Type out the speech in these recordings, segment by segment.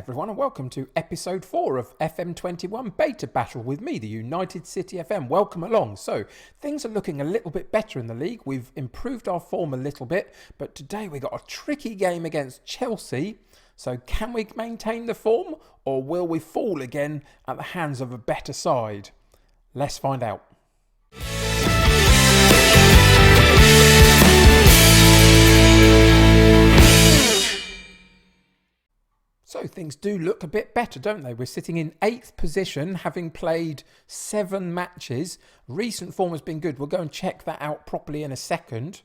everyone, and welcome to episode 4 of FM21 Beta Battle with me, the United City FM. Welcome along. So, things are looking a little bit better in the league. We've improved our form a little bit, but today we got a tricky game against Chelsea. So, can we maintain the form, or will we fall again at the hands of a better side? Let's find out. So things do look a bit better, don't they? We're sitting in 8th position, having played 7 matches. Recent form has been good. We'll go and check that out properly in a second.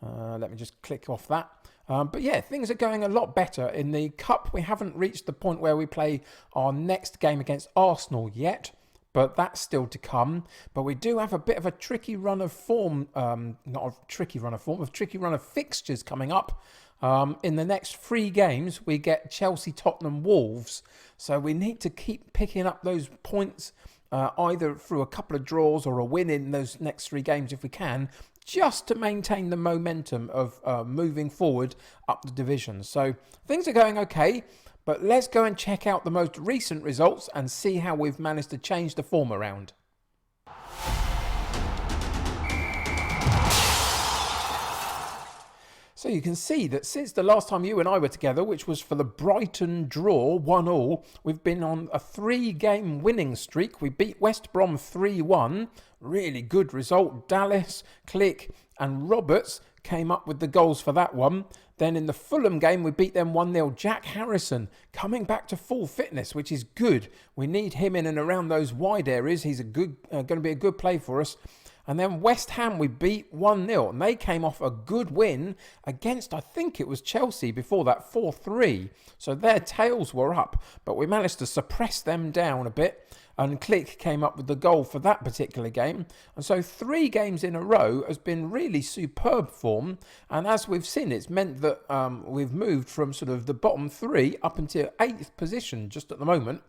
Let me just click off that. But yeah, things are going a lot better. In the Cup, we haven't reached the point where we play our next game against Arsenal yet, but that's still to come. But we do have a bit of a tricky run of form, a tricky run of fixtures coming up. In the next 3 games, we get Chelsea, Tottenham, Wolves. So we need to keep picking up those points, either through a couple of draws or a win in those next 3 games if we can, just to maintain the momentum of moving forward up the division. So things are going okay, but let's go and check out the most recent results and see how we've managed to change the form around. So you can see that since the last time you and I were together, which was for the Brighton draw, 1-1, we've been on a 3-game winning streak. We beat West Brom 3-1. Really good result. Dallas, Click and Roberts came up with the goals for that one. Then in the Fulham game, we beat them 1-0. Jack Harrison coming back to full fitness, which is good. We need him in and around those wide areas. He's going to be a good play for us. And then West Ham we beat 1-0, and they came off a good win against, I think it was Chelsea before that, 4-3. So their tails were up, but we managed to suppress them down a bit, and Click came up with the goal for that particular game. And so 3 games in a row has been really superb form, and as we've seen, it's meant that we've moved from sort of the bottom 3 up into 8th position just at the moment.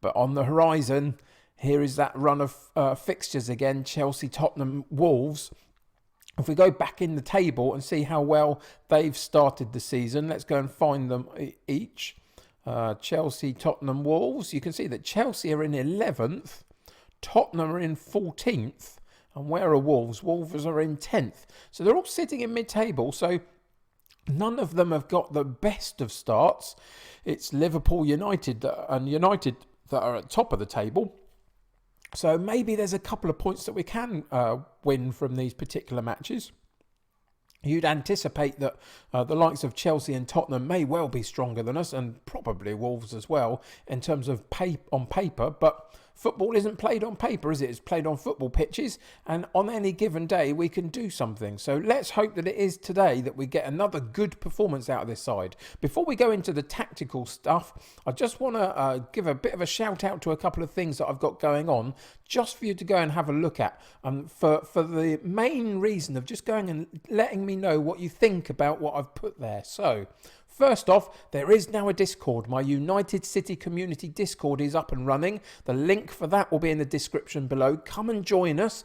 But on the horizon, here is that run of fixtures again, Chelsea, Tottenham, Wolves. If we go back in the table and see how well they've started the season, let's go and find them each. Chelsea, Tottenham, Wolves. You can see that Chelsea are in 11th, Tottenham are in 14th, and where are Wolves? Wolves are in 10th. So they're all sitting in mid-table, so none of them have got the best of starts. It's Liverpool, United that are at top of the table. So maybe there's a couple of points that we can win from these particular matches. You'd anticipate that the likes of Chelsea and Tottenham may well be stronger than us, and probably Wolves as well in terms of on paper. But football isn't played on paper, is it? It's played on football pitches, and on any given day we can do something. So let's hope that it is today that we get another good performance out of this side. Before we go into the tactical stuff, I just want to give a bit of a shout out to a couple of things that I've got going on, just for you to go and have a look at, for the main reason of just going and letting me know what you think about what I've put there. So first off, there is now a Discord. My United City Community Discord is up and running. The link for that will be in the description below. Come and join us,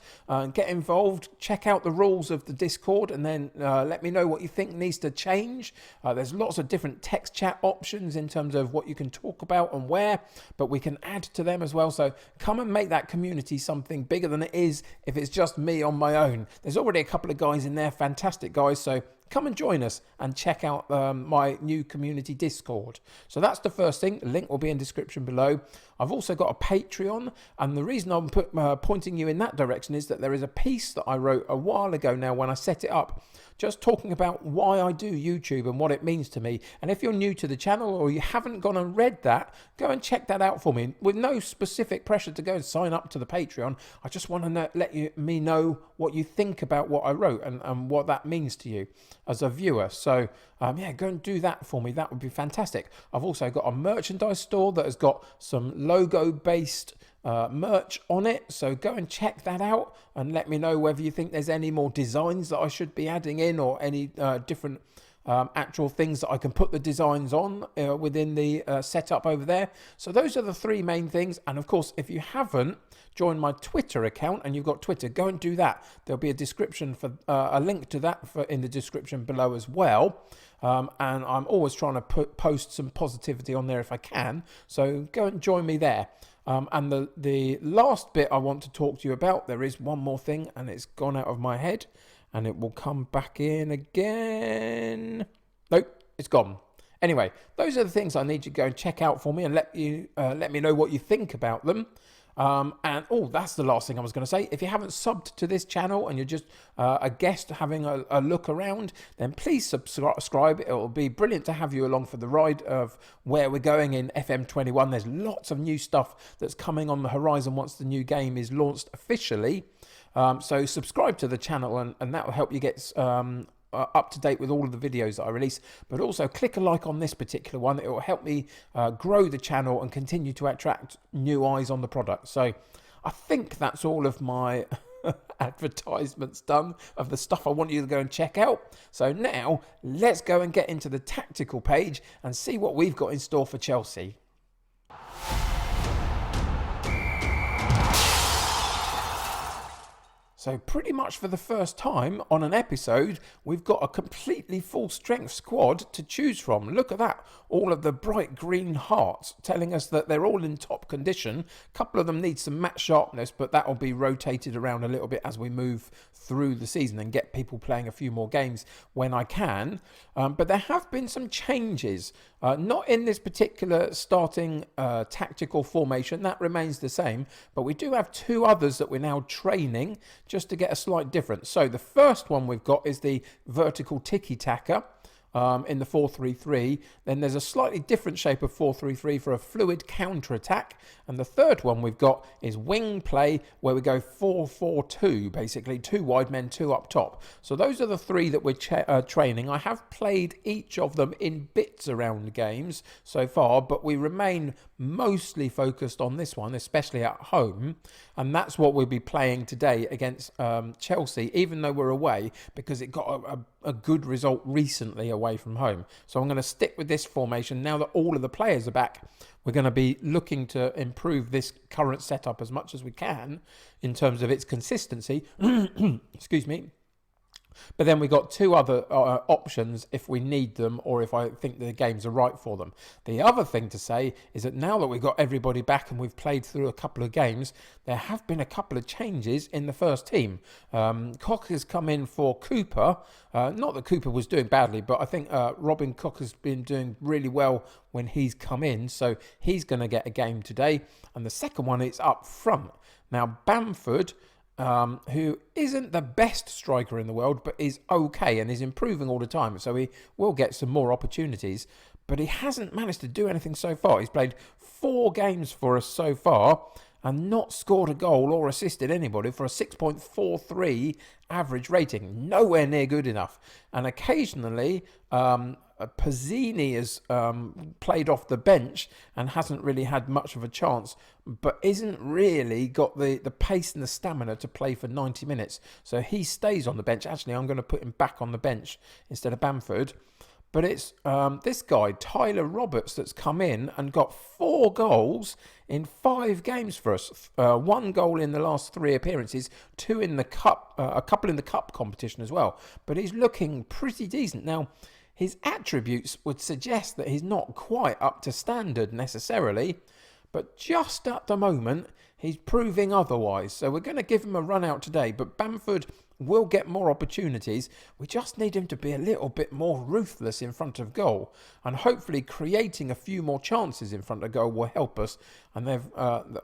get involved, check out the rules of the Discord, and then let me know what you think needs to change. There's lots of different text chat options in terms of what you can talk about and where, but we can add to them as well. So come and make that community something bigger than it is if it's just me on my own. There's already a couple of guys in there, fantastic guys, so come and join us and check out my new community Discord. So that's the first thing. The link will be in the description below. I've also got a Patreon, and the reason I'm pointing you in that direction is that there is a piece that I wrote a while ago now when I set it up, just talking about why I do YouTube and what it means to me. And if you're new to the channel or you haven't gone and read that, go and check that out for me. With no specific pressure to go and sign up to the Patreon, I just want to let me know what you think about what I wrote and what that means to you as a viewer. So yeah, go and do that for me. That would be fantastic. I've also got a merchandise store that has got some logo based merch on it, so go and check that out and let me know whether you think there's any more designs that I should be adding in, or any different actual things that I can put the designs on within the setup over there. So those are the three main things. And of course, if you haven't joined my Twitter account and you've got Twitter, go and do that. There'll be a description for a link to that in the description below as well. And I'm always trying to post some positivity on there if I can. So go and join me there. And the last bit I want to talk to you about, there is one more thing and it's gone out of my head and it will come back in again. Nope, it's gone. Anyway, those are the things I need you to go and check out for me and let me know what you think about them. That's the last thing I was going to say. If you haven't subbed to this channel and you're just a guest having a look around, then please subscribe. It will be brilliant to have you along for the ride of where we're going in FM21. There's lots of new stuff that's coming on the horizon once the new game is launched officially. So subscribe to the channel and that will help you get up to date with all of the videos that I release, but also click a like on this particular one. It will help me grow the channel and continue to attract new eyes on the product. So I think that's all of my advertisements done of the stuff I want you to go and check out. So now let's go and get into the tactical page and see what we've got in store for Chelsea. So pretty much for the first time on an episode, we've got a completely full strength squad to choose from. Look at that. All of the bright green hearts telling us that they're all in top condition. A couple of them need some match sharpness, but that will be rotated around a little bit as we move through the season and get people playing a few more games when I can. But there have been some changes. Not in this particular starting tactical formation. That remains the same. But we do have two others that we're now training just to get a slight difference. So the first one we've got is the vertical tiki-taka in the 4-3-3. Then there's a slightly different shape of 4-3-3 for a fluid counter-attack. And the third one we've got is wing play, where we go 4-4-2, basically 2 wide men, 2 up top. So those are the three that we're training. I have played each of them in bits around games so far, but we remain mostly focused on this one, especially at home. And that's what we'll be playing today against Chelsea, even though we're away, because it got a good result recently away from home. So I'm going to stick with this formation. Now that all of the players are back, we're going to be looking to improve this current setup as much as we can in terms of its consistency. Excuse me. But then we've got two other options if we need them or if I think the games are right for them. The other thing to say is that now that we've got everybody back and we've played through a couple of games, there have been a couple of changes in the first team. Koch has come in for Cooper. Not that Cooper was doing badly, but I think Robin Koch has been doing really well when he's come in. So he's going to get a game today. And the second one is up front. Now, Bamford, who isn't the best striker in the world, but is okay and is improving all the time. So he will get some more opportunities, but he hasn't managed to do anything so far. He's played 4 games for us so far and not scored a goal or assisted anybody for a 6.43 average rating. Nowhere near good enough. And occasionally, Pazzini has played off the bench and hasn't really had much of a chance, but isn't really got the pace and the stamina to play for 90 minutes. So he stays on the bench. Actually, I'm going to put him back on the bench instead of Bamford. But it's this guy, Tyler Roberts, that's come in and got 4 goals in 5 games for us. 1 goal in the last 3 appearances, 2 in the cup, a couple in the cup competition as well. But he's looking pretty decent. Now, his attributes would suggest that he's not quite up to standard necessarily, but just at the moment, he's proving otherwise. So we're going to give him a run out today, but Bamford will get more opportunities. We just need him to be a little bit more ruthless in front of goal, and hopefully creating a few more chances in front of goal will help us. And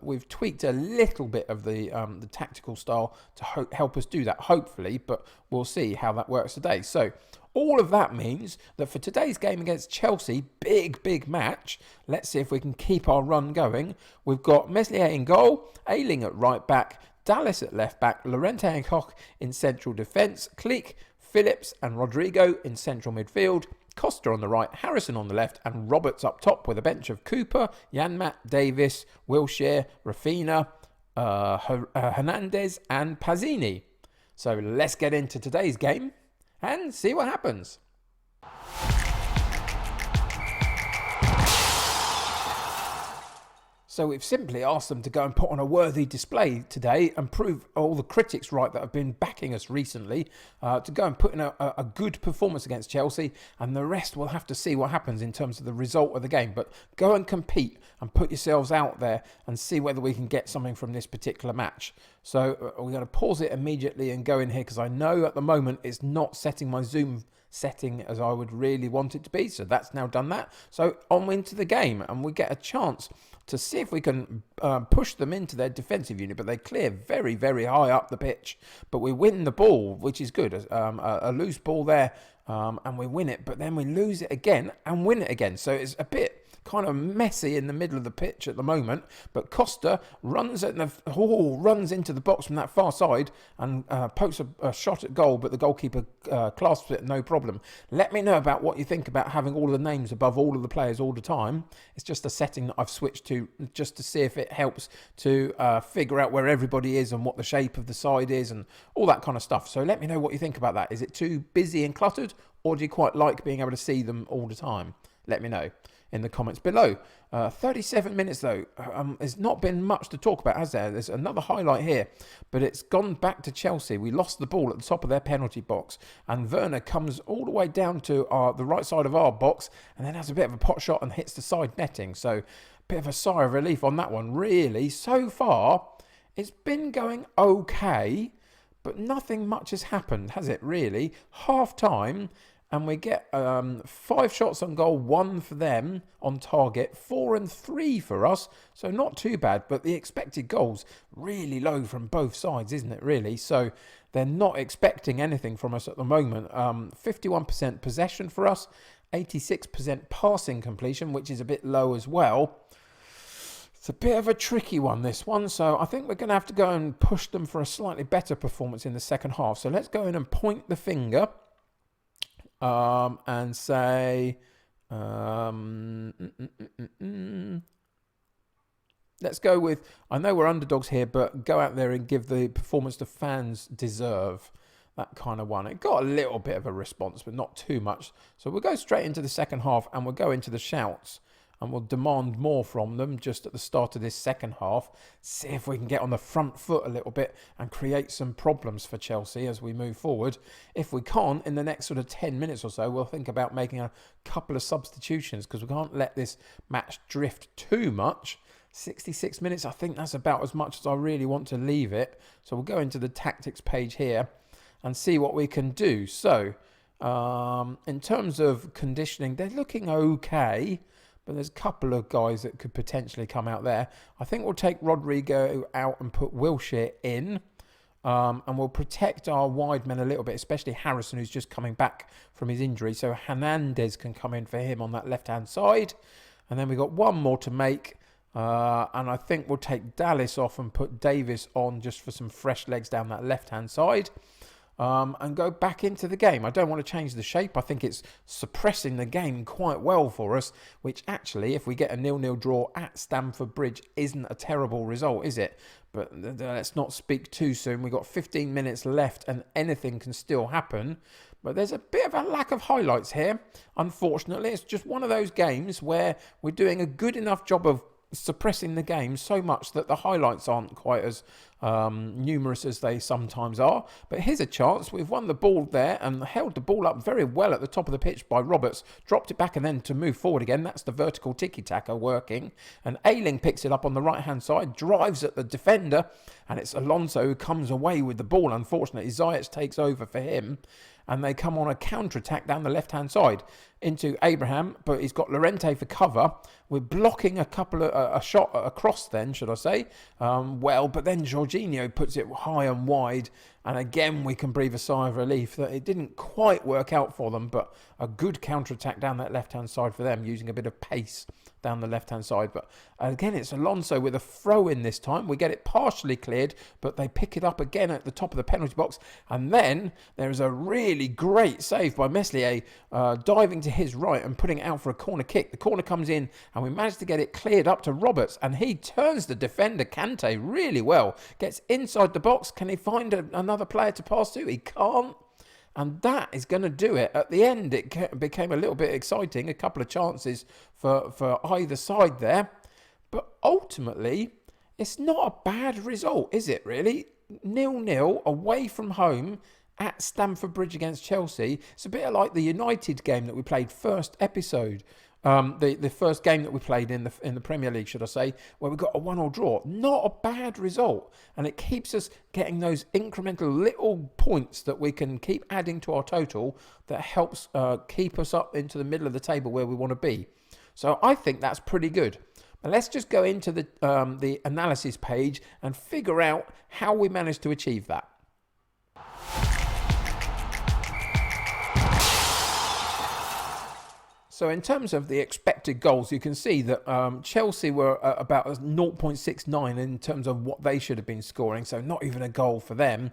we've tweaked a little bit of the tactical style to help us do that, hopefully, but we'll see how that works today. So all of that means that for today's game against Chelsea, big match, let's see if we can keep our run going. We've got Meslier in goal, Ayling at right back, Dallas at left back, Llorente and Koch in central defence, Cleek, Phillips and Rodrigo in central midfield, Costa on the right, Harrison on the left, and Roberts up top with a bench of Cooper, Janmat, Davis, Wilshere, Rafinha, Hernandez and Pazzini. So let's get into today's game and see what happens. So we've simply asked them to go and put on a worthy display today and prove all the critics right that have been backing us recently, to go and put in a good performance against Chelsea, and the rest we'll have to see what happens in terms of the result of the game. But go and compete and put yourselves out there and see whether we can get something from this particular match. So we're going to pause it immediately and go in here, because I know at the moment it's not setting my Zoom setting as I would really want it to be. So that's now done that. So on into the game, and we get a chance to see if we can push them into their defensive unit, but they clear very, very high up the pitch. But we win the ball, which is good. A loose ball there, and we win it, but then we lose it again and win it again. So it's a bit kind of messy in the middle of the pitch at the moment, but Costa runs into the box from that far side and pokes a shot at goal, but the goalkeeper clasps it no problem. Let me know about what you think about having all of the names above all of the players all the time. It's just a setting that I've switched to just to see if it helps to figure out where everybody is and what the shape of the side is and all that kind of stuff. So let me know what you think about that. Is it too busy and cluttered, or do you quite like being able to see them all the time? Let me know in the comments below. 37 minutes though. There's not been much to talk about, has there? There's another highlight here, but it's gone back to Chelsea. We lost the ball at the top of their penalty box, and Werner comes all the way down to the right side of our box, and then has a bit of a pot shot and hits the side netting. So a bit of a sigh of relief on that one, really. So far, it's been going okay, but nothing much has happened, has it, really? Half time, and we get 5 shots on goal, 1 for them on target, 4 and 3 for us. So not too bad, but the expected goals really low from both sides, isn't it, really? So they're not expecting anything from us at the moment. 51% possession for us, 86% passing completion, which is a bit low as well. It's a bit of a tricky one, this one. So I think we're going to have to go and push them for a slightly better performance in the second half. So let's go in and point the finger. And say, let's go with, I know we're underdogs here, but go out there and give the performance the fans deserve. That kind of one. It got a little bit of a response, but not too much. So we'll go straight into the second half, and we'll go into the shouts. And we'll demand more from them just at the start of this second half. See if we can get on the front foot a little bit and create some problems for Chelsea as we move forward. If we can't, in the next sort of 10 minutes or so, we'll think about making a couple of substitutions, because we can't let this match drift too much. 66 minutes, I think that's about as much as I really want to leave it. So we'll go into the tactics page here and see what we can do. So in terms of conditioning, they're looking okay. But there's a couple of guys that could potentially come out there. I think we'll take Rodrigo out and put Wilshere in. And we'll protect our wide men a little bit, especially Harrison, who's just coming back from his injury. So Hernandez can come in for him on that left-hand side. And then we've got one more to make. And I think we'll take Dallas off and put Davis on just for some fresh legs down that left-hand side. And go back into the game. I don't want to change the shape. I think it's suppressing the game quite well for us, which actually, if we get a 0-0 draw at Stamford Bridge, isn't a terrible result, is it? But let's not speak too soon. We've got 15 minutes left and anything can still happen. But there's a bit of a lack of highlights here. Unfortunately, it's just one of those games where we're doing a good enough job of suppressing the game so much that the highlights aren't quite as numerous as they sometimes are. But here's a chance. We've won the ball there and held the ball up very well at the top of the pitch by Roberts. Dropped it back and then to move forward again. That's the vertical tiki-taka working. And Ayling picks it up on the right-hand side, drives at the defender, and it's Alonso who comes away with the ball. Unfortunately, Ziyech takes over for him. And they come on a counter-attack down the left-hand side into Abraham, but he's got Llorente for cover. We're blocking a shot across then, should I say. But then Jorginho puts it high and wide, and again we can breathe a sigh of relief that it didn't quite work out for them, but a good counter-attack down that left-hand side for them, using a bit of pace down the left-hand side. But again, it's Alonso with a throw-in this time. We get it partially cleared, but they pick it up again at the top of the penalty box. And then there is a really great save by Meslier, diving to his right and putting it out for a corner kick. The corner comes in, and we manage to get it cleared up to Roberts, and he turns the defender, Kante, really well. Gets inside the box. Can he find another player to pass to? He can't. And that is going to do it. At the end, it became a little bit exciting. A couple of chances for either side there. But ultimately, it's not a bad result, is it really? 0-0 away from home at Stamford Bridge against Chelsea. It's a bit like the United game that we played first episode. The first game that we played in the Premier League, should I say, where we got a 1-1 draw. Not a bad result, and it keeps us getting those incremental little points that we can keep adding to our total that helps keep us up into the middle of the table where we want to be. So I think that's pretty good. But let's just go into the analysis page and figure out how we managed to achieve that. So in terms of the expected goals, you can see that Chelsea were about 0.69 in terms of what they should have been scoring. So not even a goal for them.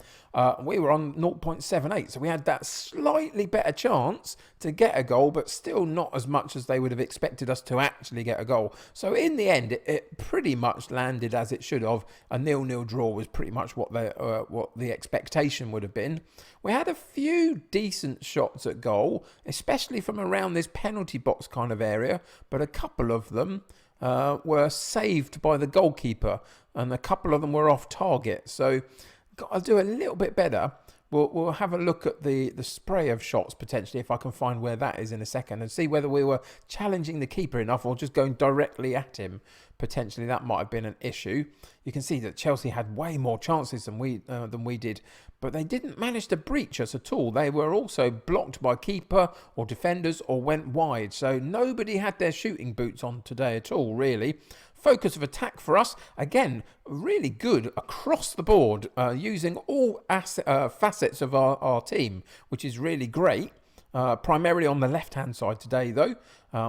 We were on 0.78. So we had that slightly better chance to get a goal, but still not as much as they would have expected us to actually get a goal. So in the end, it pretty much landed as it should have. A 0-0 draw was pretty much what the expectation would have been. We had a few decent shots at goal, especially from around this penalty box kind of area, but a couple of them were saved by the goalkeeper, and a couple of them were off target. So got to do a little bit better. We'll have a look at the spray of shots potentially, if I can find where that is in a second, and see whether we were challenging the keeper enough or just going directly at him. Potentially that might have been an issue. You can see that Chelsea had way more chances than we did, but they didn't manage to breach us at all. They were also blocked by keeper or defenders or went wide. So nobody had their shooting boots on today at all, really. Focus of attack for us, again, really good across the board, using all facets of our team, which is really great. Primarily on the left-hand side today, though,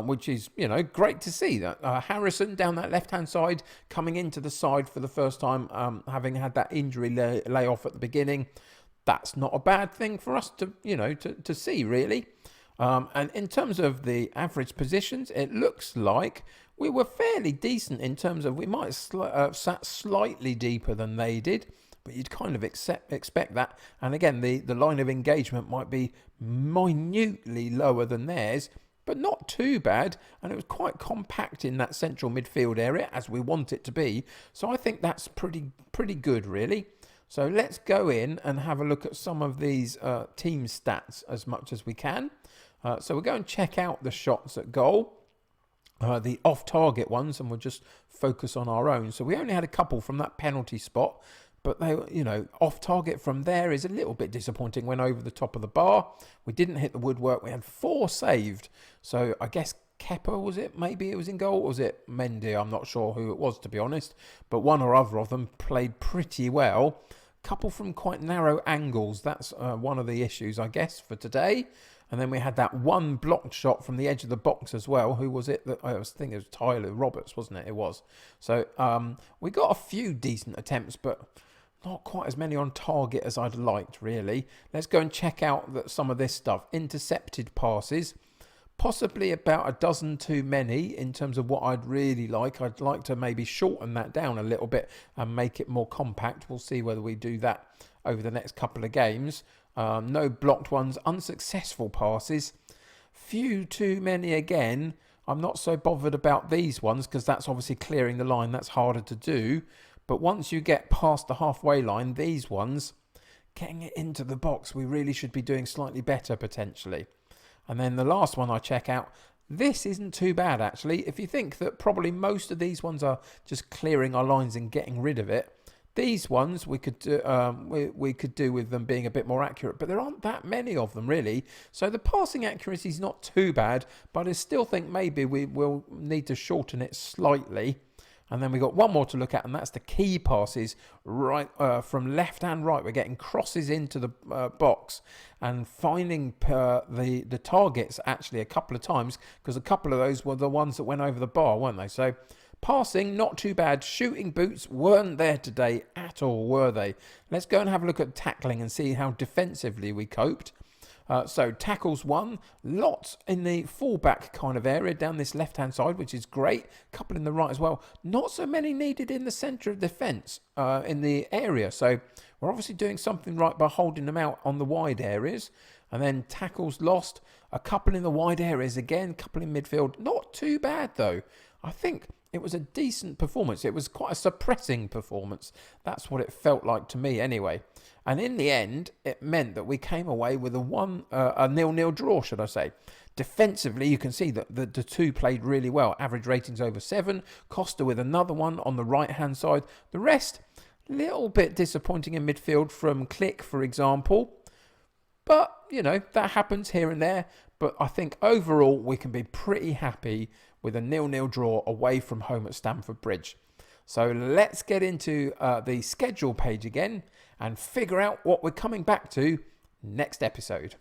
which is, great to see that Harrison down that left-hand side coming into the side for the first time, having had that injury layoff at the beginning. That's not a bad thing for us to see, really. And in terms of the average positions, it looks like we were fairly decent in terms of we might have sat slightly deeper than they did. But you'd kind of expect that. And again, the line of engagement might be minutely lower than theirs, but not too bad. And it was quite compact in that central midfield area, as we want it to be. So I think that's pretty good, really. So let's go in and have a look at some of these team stats as much as we can. So we'll go and check out the shots at goal. The off-target ones, and we'll just focus on our own. So we only had a couple from that penalty spot. But they, off target from there is a little bit disappointing. Went over the top of the bar. We didn't hit the woodwork. We had 4 saved. So I guess Kepa, was it? Maybe it was in goal. Or was it Mendy? I'm not sure who it was, to be honest. But one or other of them played pretty well. Couple from quite narrow angles. That's one of the issues, I guess, for today. And then we had that one blocked shot from the edge of the box as well. Who was it? I was thinking it was Tyler Roberts, wasn't it? It was. So we got a few decent attempts, but not quite as many on target as I'd liked, really. Let's go and check out some of this stuff. Intercepted passes. Possibly about a dozen too many in terms of what I'd really like. I'd like to maybe shorten that down a little bit and make it more compact. We'll see whether we do that over the next couple of games. No blocked ones. Unsuccessful passes. Few too many again. I'm not so bothered about these ones because that's obviously clearing the line. That's harder to do. But once you get past the halfway line, these ones, getting it into the box, we really should be doing slightly better potentially. And then the last one I check out, this isn't too bad actually. If you think that probably most of these ones are just clearing our lines and getting rid of it, these ones we could do with them being a bit more accurate, but there aren't that many of them really. So the passing accuracy is not too bad, but I still think maybe we will need to shorten it slightly. And then we got one more to look at, and that's the key passes right from left and right. We're getting crosses into the box and finding the targets actually a couple of times, because a couple of those were the ones that went over the bar, weren't they? So passing, not too bad. Shooting boots weren't there today at all, were they? Let's go and have a look at tackling and see how defensively we coped. So tackles 1, lots in the fullback kind of area down this left-hand side, which is great. A couple in the right as well. Not so many needed in the centre of defence in the area. So we're obviously doing something right by holding them out on the wide areas. And then tackles lost, a couple in the wide areas again, a couple in midfield. Not too bad though. I think it was a decent performance. It was quite a suppressing performance. That's what it felt like to me anyway. And in the end, it meant that we came away with a 0-0 draw, should I say. Defensively, you can see that the two played really well. Average ratings over 7. Costa with another one on the right-hand side. The rest, a little bit disappointing in midfield from Click, for example. But, that happens here and there. But I think overall, we can be pretty happy with a 0-0 draw away from home at Stamford Bridge. So let's get into the schedule page again and figure out what we're coming back to next episode.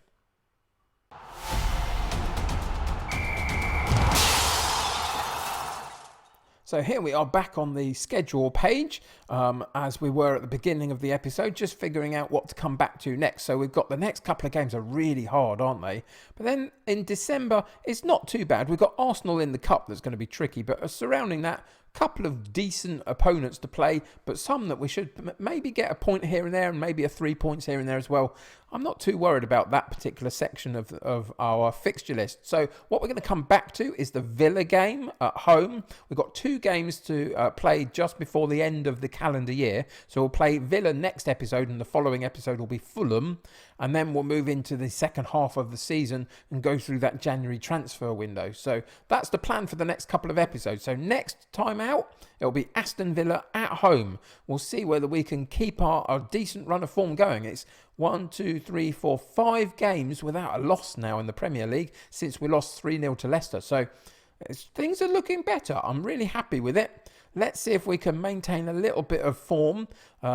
So here we are back on the schedule page, as we were at the beginning of the episode, just figuring out what to come back to next. So we've got the next couple of games are really hard, aren't they? But then in December, it's not too bad. We've got Arsenal in the Cup that's going to be tricky, but surrounding that, couple of decent opponents to play, but some that we should maybe get a point here and there and maybe a 3 points here and there as well. I'm not too worried about that particular section of our fixture list. So what we're going to come back to is the Villa game at home. We've got 2 games to play just before the end of the calendar year. So we'll play Villa next episode, and the following episode will be Fulham. And then we'll move into the second half of the season and go through that January transfer window. So that's the plan for the next couple of episodes. So next time out, it'll be Aston Villa at home. We'll see whether we can keep our decent run of form going. It's 5 games without a loss now in the Premier League since we lost 3-0 to Leicester. So things are looking better. I'm really happy with it. Let's see if we can maintain a little bit of form,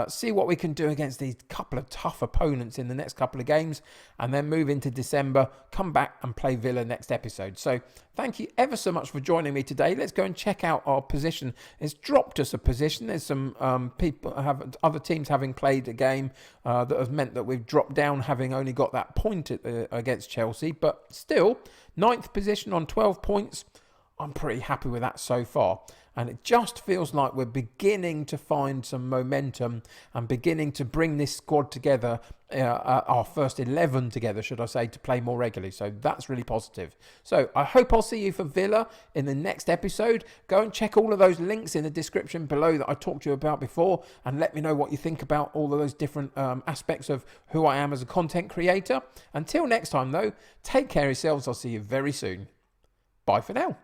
see what we can do against these couple of tough opponents in the next couple of games, and then move into December, come back and play Villa next episode. So thank you ever so much for joining me today. Let's go and check out our position. It's dropped us a position. There's some other teams having played a game that has meant that we've dropped down, having only got that point against Chelsea, but still, 9th position on 12 points. I'm pretty happy with that so far. And it just feels like we're beginning to find some momentum and beginning to bring this squad together, our first 11 together, should I say, to play more regularly. So that's really positive. So I hope I'll see you for Villa in the next episode. Go and check all of those links in the description below that I talked to you about before, and let me know what you think about all of those different aspects of who I am as a content creator. Until next time, though, take care of yourselves. I'll see you very soon. Bye for now.